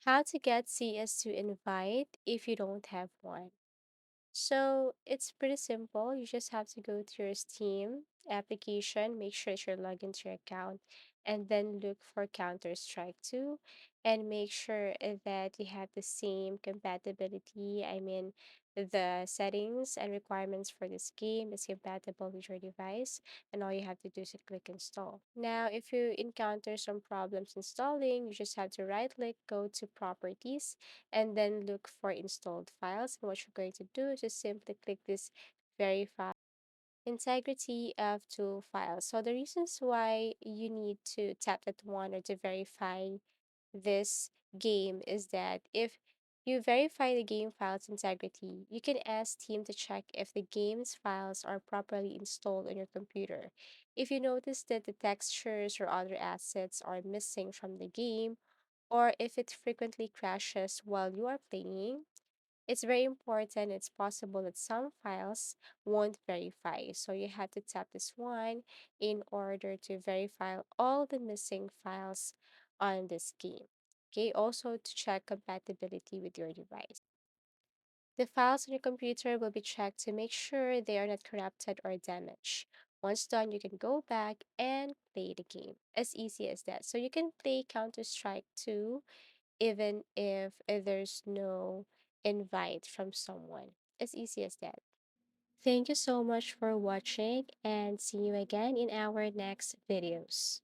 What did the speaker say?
How to get CS2 invite if you don't have one. So it's pretty simple. You just have to go to your Steam application, make sure that you're logged into your account, and then look for Counter Strike 2 and make sure that you have the same compatibility. I mean, the settings and requirements for this game is compatible with your device, and all you have to do is click install. Now, if you encounter some problems installing, you just have to right click, go to properties, and then look for installed files. And what you're going to do is just simply click this verify integrity of two files. So the reasons why you need to tap that one or to verify this game is that if you verify the game file's integrity, you can ask Team to check if the game's files are properly installed on your computer. If you notice that the textures or other assets are missing from the game, or if it frequently crashes while you are playing, it's very important. It's possible that some files won't verify. So you have to tap this one in order to verify all the missing files on this game. Okay, also to check compatibility with your device. The files on your computer will be checked to make sure they are not corrupted or damaged. Once done, you can go back and play the game. As easy as that. So you can play Counter Strike 2 even if there's no invite from someone. As easy as that. Thank you so much for watching and see you again in our next videos.